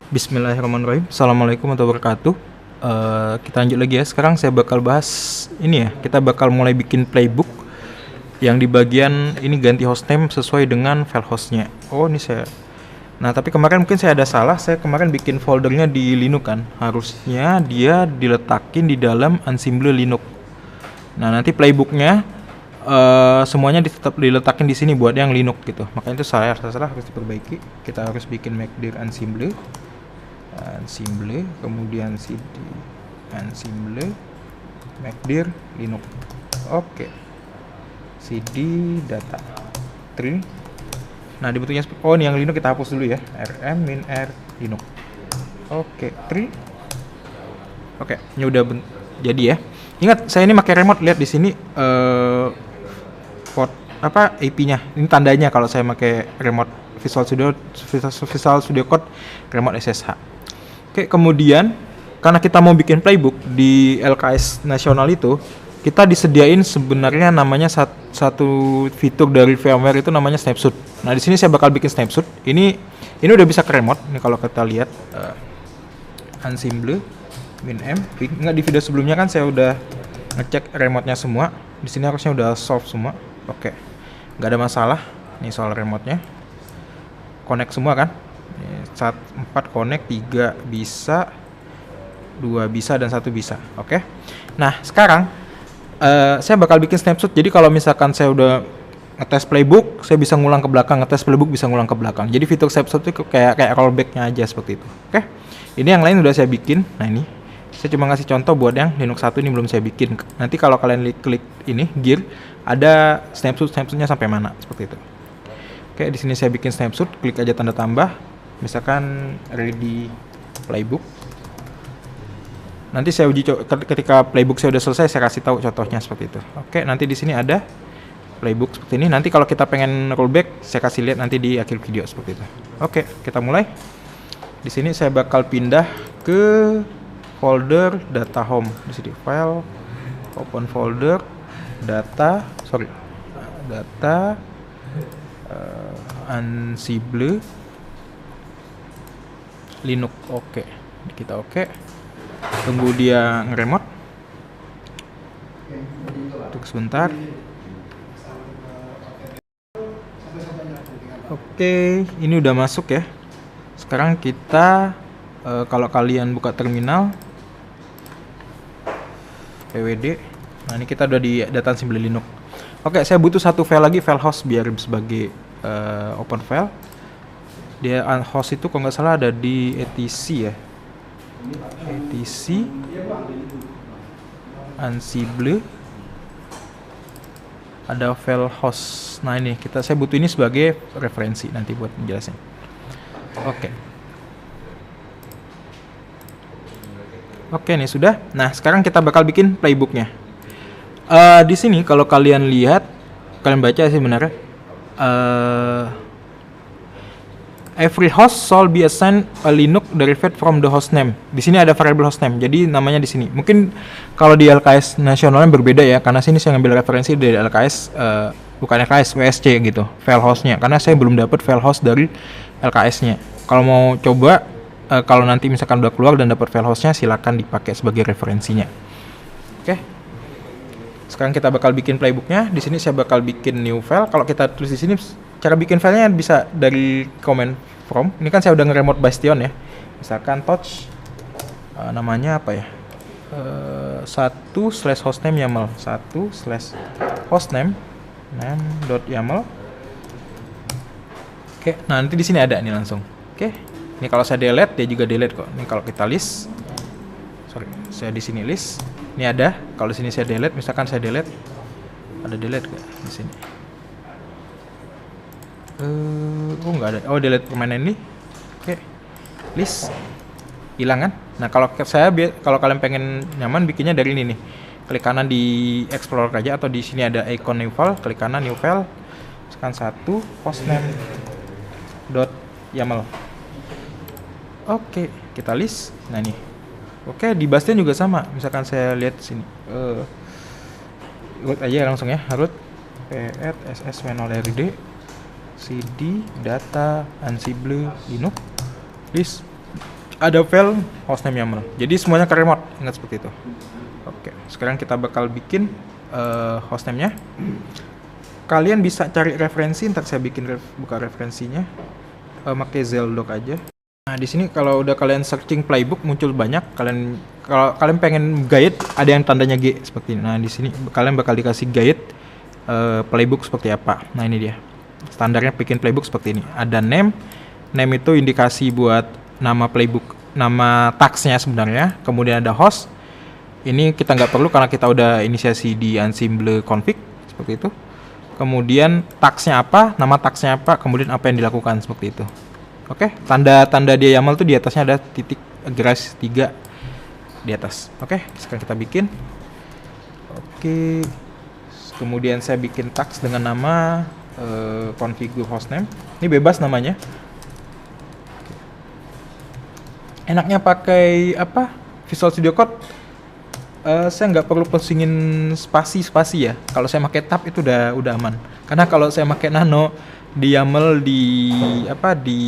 Bismillahirrahmanirrahim. Assalamualaikum warahmatullahi wabarakatuh. Kita lanjut lagi ya. Sekarang saya bakal bahas ini ya. Kita bakal mulai bikin playbook yang di bagian ini ganti hostname sesuai dengan file hostnya. Oh ini saya. Nah tapi kemarin mungkin saya ada salah. Saya kemarin bikin foldernya di Linux kan. Harusnya dia diletakin di dalam Ansible Linux. Nah nanti playbooknya semuanya tetap diletakin di sini buat yang Linux gitu. Makanya itu salah harus diperbaiki. Kita harus bikin makdir Ansible. Kemudian cd Ansible makdir Linux. Oke. cd data tree. Nah dibutuhnya ini yang Linux kita hapus dulu ya. rm min r Linux. Oke, tree. Oke, ini udah jadi ya. Ingat saya ini pakai remote, lihat di sini port IP-nya. Ini tandanya kalau saya pakai remote Visual Studio Code remote SSH. Oke, kemudian karena kita mau bikin playbook di LKS nasional itu, kita disediain sebenarnya namanya satu fitur dari VMware itu namanya snapshot. Nah, di sini saya bakal bikin snapshot. Ini udah bisa ke remote. Ini kalau kita lihat Ansible min-m. Enggak, di video sebelumnya kan saya udah ngecek remote-nya semua. Di sini harusnya udah solve semua. Oke. Nggak ada masalah. Ini soal remote-nya. Connect semua kan? 4 connect, 3 bisa, 2 bisa, dan 1 bisa. Oke. Nah, sekarang saya bakal bikin snapshot. Jadi kalau misalkan saya udah ngetes playbook, saya bisa ngulang ke belakang, ngetes playbook bisa ngulang ke belakang. Jadi fitur snapshot itu kayak rollback-nya aja seperti itu. Oke. Ini yang lain udah saya bikin. Nah, ini saya cuma ngasih contoh buat yang Linux 1 ini belum saya bikin. Nanti kalau kalian klik ini gear, ada snapshotnya sampai mana seperti itu. Oke, di sini saya bikin snapshot, klik aja tanda tambah. Misalkan ready playbook. Nanti saya uji ketika playbook saya udah selesai, saya kasih tahu contohnya seperti itu. Oke, nanti di sini ada playbook seperti ini. Nanti kalau kita pengen rollback, saya kasih lihat nanti di akhir video seperti itu. Oke, kita mulai. Di sini saya bakal pindah ke folder data home. Di sini file, open folder, data Ansible Linux. Oke. Kita oke. Tunggu dia ngeremote. Tunggu sebentar. Oke, ini udah masuk ya. Sekarang kita kalau kalian buka terminal pwd. Nah, ini kita udah di data Ansible Linux. Oke, saya butuh satu file lagi, file host biar sebagai open file. Dia host itu kalau nggak salah ada di etc ya. etc Ansible ada file host. Nah ini saya butuh ini sebagai referensi nanti buat menjelaskan. Oke, ini sudah. Nah sekarang kita bakal bikin playbooknya. Di sini kalau kalian lihat, kalian baca sih sebenarnya. Every host shall be assigned a Linux derived from the hostname. Di sini ada variable hostname, jadi namanya di sini. Mungkin kalau di LKS nasionalnya berbeda ya, karena sini saya ngambil referensi dari LKS, bukan LKS, WSC gitu, file hostnya. Karena saya belum dapat file host dari LKS-nya. Kalau mau coba, kalau nanti misalkan udah keluar dan dapat file hostnya, silakan dipakai sebagai referensinya. Oke. Sekarang kita bakal bikin playbooknya. Di sini saya bakal bikin new file. Kalau kita tulis di sini, cara bikin filenya bisa dari command from. Ini kan saya udah nge-remote Bastion ya. Misalkan touch namanya apa ya? 1/hostname YAML 1/hostname name.yaml. Oke, nah nanti di sini ada nih langsung. Oke. Ini kalau saya delete dia juga delete kok. Ini kalau kita list. Saya di sini list. Ini ada. Kalau di sini saya delete, misalkan saya delete. Ada delete enggak di sini? Nggak ada. Oh, delete permanen ini. Oke. List. Hilang kan? Nah, kalau kalian pengen nyaman bikinnya dari ini nih. Klik kanan di Explorer aja, atau di sini ada icon new file, klik kanan new file. Misalkan 1 hostname.yaml. Oke, kita list. Nah, nih. Oke, di Bastion juga sama. Misalkan saya lihat sini. Root aja langsung ya. Root ss manual rd cd data Ansible Linux list ada file hostname YAML. Jadi semuanya ke remote, ingat seperti itu. Oke, sekarang kita bakal bikin hostname-nya. Kalian bisa cari referensi, ntar saya bikin buka referensinya. Pakai Zeldoc aja. Nah, di sini kalau udah kalian searching playbook muncul banyak. Kalau kalian pengen guide, ada yang tandanya G seperti ini. Nah, di sini kalian bakal dikasih guide playbook seperti apa. Nah, ini dia. Standarnya bikin playbook seperti ini. Ada name itu indikasi buat nama playbook, nama tagsnya sebenarnya. Kemudian ada host. Ini kita nggak perlu karena kita udah inisiasi di Ansible config seperti itu. Kemudian tagsnya apa, nama tagsnya apa, kemudian apa yang dilakukan seperti itu. Oke, tanda dia YAML tuh di atasnya ada titik grace 3 di atas. Oke, sekarang kita bikin. Oke, kemudian saya bikin tags dengan nama configure hostname. Ini bebas namanya. Enaknya pakai apa? Visual Studio Code. Saya nggak perlu pusingin spasi ya. Kalau saya pakai tab itu udah aman. Karena kalau saya pakai nano di YAML di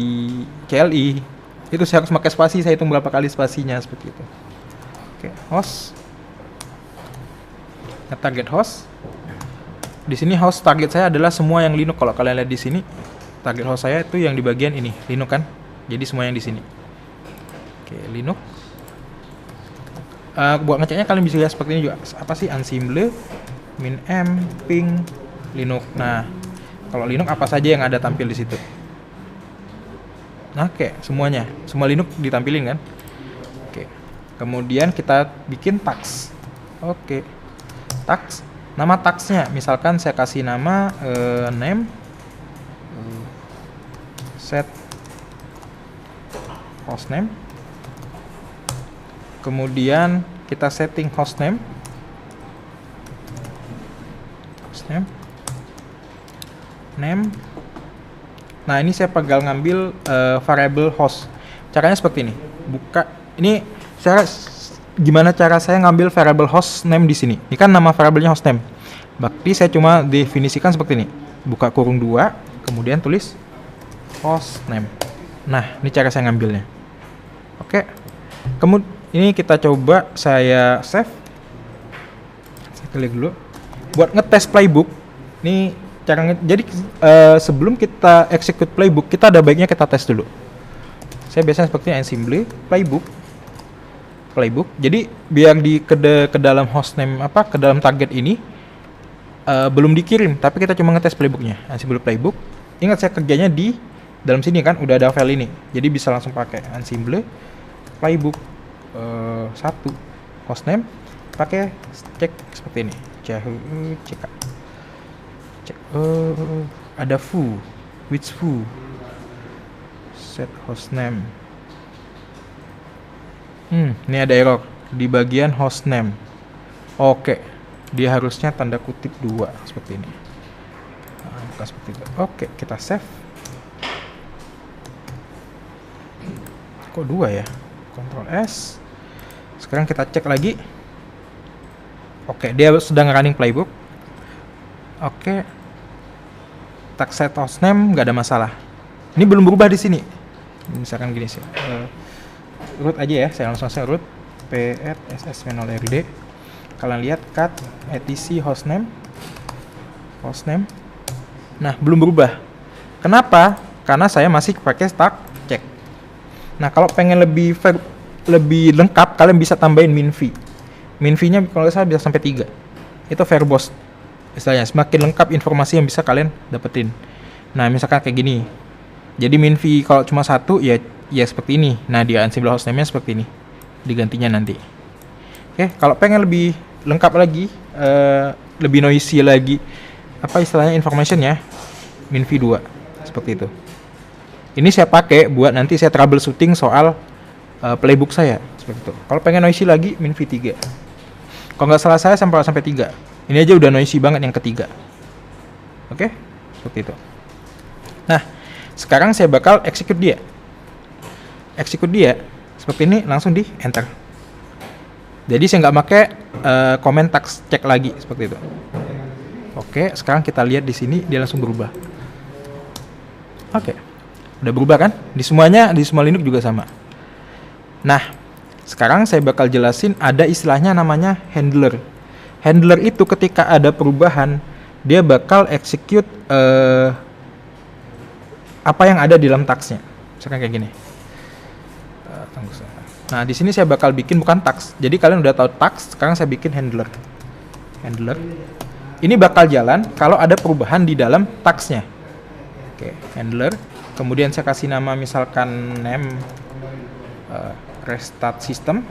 CLI itu saya harus pakai spasi, saya hitung berapa kali spasinya seperti itu. Oke, host. Target host. Di sini host target saya adalah semua yang Linux. Kalau kalian lihat di sini, target host saya itu yang di bagian ini, Linux kan. Jadi semua yang di sini. Oke, Linux. Buat ngeceknya kalian bisa lihat seperti ini juga. Apa sih Ansible -m ping Linux. Nah, kalau Linux apa saja yang ada tampil di situ. Nah, oke, semuanya, semua Linux ditampilin kan. Oke. Kemudian kita bikin tags. Oke. Tags. Nama tagsnya, misalkan saya kasih nama name set hostname. Kemudian kita setting hostname. Name. Nah, ini saya pegal ngambil variable host. Caranya seperti ini. Buka ini gimana cara saya ngambil variable host name di sini. Ini kan nama variabelnya hostname. Berarti saya cuma definisikan seperti ini. Buka kurung 2, kemudian tulis hostname. Nah, ini cara saya ngambilnya. Oke. Kemudian ini kita coba saya save. Saya klik dulu. Buat ngetes playbook, ini jadi sebelum kita execute playbook, kita ada baiknya kita tes dulu. Saya biasanya seperti Ansible playbook. Jadi biar ke dalam hostname ke dalam target ini belum dikirim, tapi kita cuma ngetes playbooknya. Ansible playbook. Ingat saya kerjanya di dalam sini kan udah ada file ini. Jadi bisa langsung pakai Ansible playbook 1 hostname, pakai cek seperti ini. Cek ada foo, which foo, set hostname. Ini ada error di bagian hostname. Oke, dia harusnya tanda kutip 2 seperti ini. Bukan seperti itu. Oke, kita save. Kok 2 ya? Ctrl S. Sekarang kita cek lagi. Oke, dia sedang running playbook. Oke. Tag set hostname nggak ada masalah. Ini belum berubah di sini. Misalkan gini sih. Root aja ya, saya langsung root p-add ss-rd. Kalian lihat cat etc hostname. Nah, belum berubah. Kenapa? Karena saya masih pakai tag check. Nah, kalau pengen lebih lengkap, kalian bisa tambahin minv. Minv-nya kalau saya bisa sampai 3. Itu verbose. Istilahnya semakin lengkap informasi yang bisa kalian dapetin. Nah, misalkan kayak gini. Jadi minv kalau cuma 1 ya seperti ini. Nah, di Ansible hostname-nya seperti ini. Digantinya nanti. Oke, kalau pengen lebih lengkap lagi, lebih noisy lagi, apa istilahnya information ya, minv 2 seperti itu. Ini saya pakai buat nanti saya troubleshooting soal playbook saya seperti itu. Kalau pengen noisy lagi, minv 3. Kalau nggak salah saya sampai 3. Ini aja udah noisy banget yang ketiga. Oke, seperti itu. Nah, sekarang saya bakal execute dia. Seperti ini, langsung di enter. Jadi saya nggak pakai comment tags check lagi seperti itu. Oke, sekarang kita lihat di sini dia langsung berubah. Oke, udah berubah kan? Di semua Linux juga sama. Nah, sekarang saya bakal jelasin ada istilahnya namanya handler. Handler itu ketika ada perubahan, dia bakal execute apa yang ada di dalam tagsnya. Misalkan kayak gini. Nah, di sini saya bakal bikin bukan tags. Jadi kalian udah tahu tags, sekarang saya bikin handler. Handler. Ini bakal jalan kalau ada perubahan di dalam tagsnya. Oke, handler. Kemudian saya kasih nama misalkan name restart system.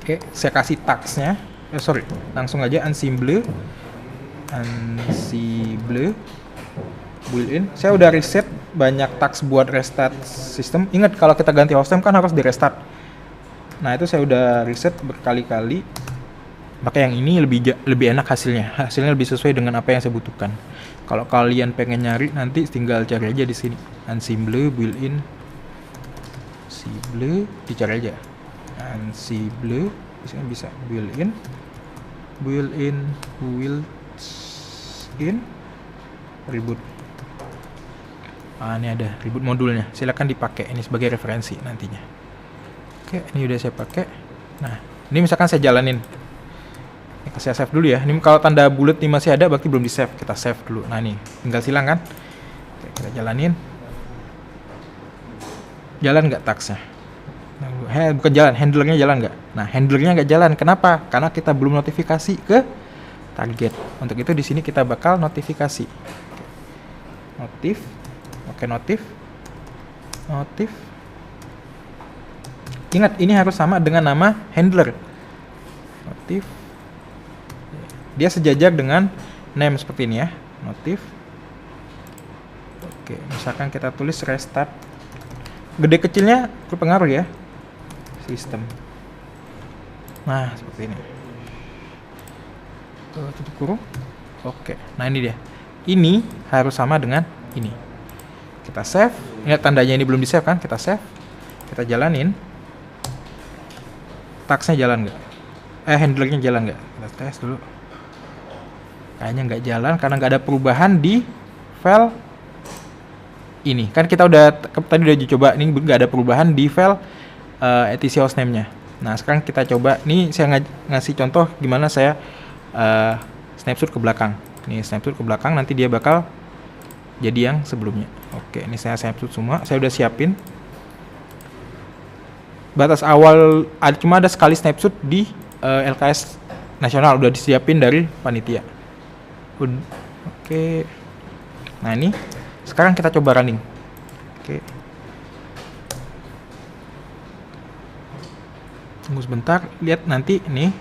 Oke, saya kasih tagsnya. Langsung aja Ansible built-in. Saya udah reset banyak tags buat restart system. Ingat kalau kita ganti hostname kan harus di restart. Nah, itu saya udah reset berkali-kali. Maka yang ini lebih enak hasilnya. Hasilnya lebih sesuai dengan apa yang saya butuhkan. Kalau kalian pengen nyari nanti tinggal cari aja di sini. Ansible built-in. Ansible dicari aja. Ansible bisa built-in reboot. Ini ada reboot modulnya. Silakan dipakai ini sebagai referensi nantinya. Oke, ini udah saya pakai. Nah, ini misalkan saya jalanin. Ini saya save dulu ya. Ini kalau tanda bulat ini masih ada berarti belum di save. Kita save dulu. Nah, ini tinggal silang kan. Oke, kita jalanin. Jalan nggak tagsnya? Bukan jalan, handlernya jalan nggak? Nah, handlernya nggak jalan. Kenapa? Karena kita belum notifikasi ke target. Untuk itu di sini kita bakal notifikasi. Notif. Oke, notif. Ingat, ini harus sama dengan nama handler. Notif. Dia sejajar dengan name seperti ini ya. Notif. Oke, misalkan kita tulis restart. Gede kecilnya berpengaruh ya. Sistem. Nah, seperti ini. Tutup kurung. Oke, nah ini dia. Ini harus sama dengan ini. Kita save. Ingat tandanya ini belum di save kan? Kita save. Kita jalanin. Tagsnya jalan nggak? Handlernya jalan nggak? Kita tes dulu. Kayaknya nggak jalan karena nggak ada perubahan di file ini. Kan kita tadi udah coba, ini nggak ada perubahan di file etc hostname-nya. Nah, sekarang kita coba. Nih saya ngasih contoh gimana saya snapshot ke belakang. Nih snapshot ke belakang, nanti dia bakal jadi yang sebelumnya. Oke, ini saya snapshot semua. Saya udah siapin. Batas awal cuma ada sekali snapshot di LKS nasional, udah disiapin dari panitia. Oke. Nah, ini sekarang kita coba running. Oke. Tunggu sebentar, lihat nanti ini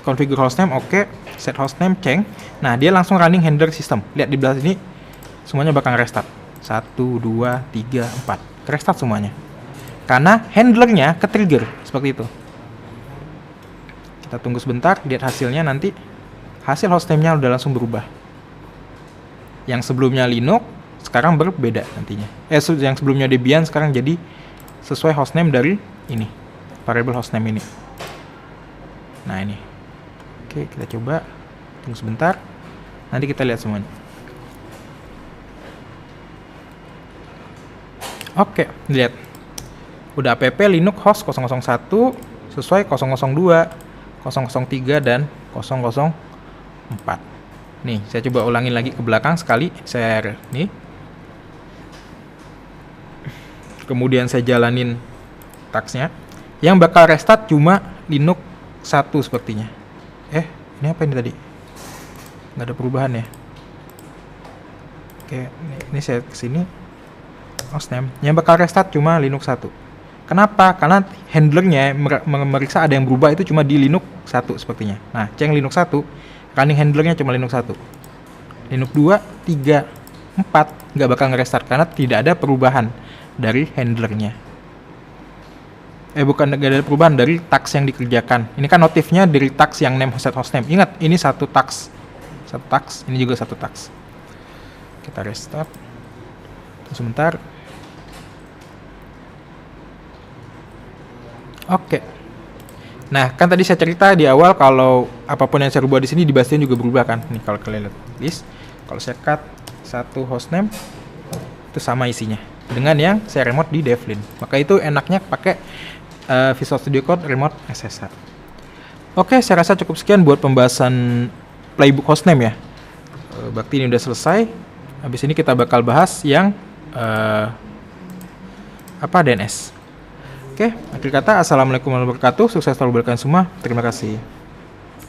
configure hostname, oke, set hostname, change. Nah, dia langsung running handler system. Lihat di belah sini semuanya bakal restart. 1 2 3 4. Restart semuanya. Karena handlernya ke-trigger seperti itu. Kita tunggu sebentar, lihat hasilnya nanti. Hasil hostname-nya udah langsung berubah. Yang sebelumnya Linux sekarang berbeda nantinya. Yang sebelumnya Debian sekarang jadi sesuai hostname dari ini. Variable hostname ini. Nah, ini. Oke, kita coba. Tunggu sebentar. Nanti kita lihat semuanya. Oke, lihat. Udah app Linux host 001 sesuai 002, 003 dan 004. Nih, saya coba ulangin lagi ke belakang sekali. Saya nih. Kemudian saya jalanin tagsnya. Yang bakal restart cuma Linux 1 sepertinya. Ini apa ini tadi? Nggak ada perubahan ya. Oke, ini saya kesini. Hostname. Yang bakal restart cuma Linux 1. Kenapa? Karena handlernya memeriksa ada yang berubah itu cuma di Linux 1 sepertinya. Nah, cek Linux 1, running handlernya cuma Linux 1. Linux 2, 3, 4 nggak bakal nge-restart karena tidak ada perubahan dari handlernya. Bukan, nggak ada perubahan dari tags yang dikerjakan. Ini kan notifnya dari tags yang name set hostname. Ingat, ini satu tags. Satu tags, ini juga satu tags. Kita restart. Sebentar. Oke. Nah, kan tadi saya cerita di awal kalau apapun yang saya rubah di sini di Bastion juga berubah kan. Nih kalau kalian lihat list, kalau saya cut satu hostname itu sama isinya. dengan yang saya remote di Devlin. Maka itu enaknya pakai Visual Studio Code Remote SSH. Oke, saya rasa cukup sekian buat pembahasan playbook hostname ya. Berarti ini udah selesai. Habis ini kita bakal bahas yang DNS. Oke, akhir kata, assalamualaikum warahmatullahi wabarakatuh. Sukses selalu buat kalian semua. Terima kasih.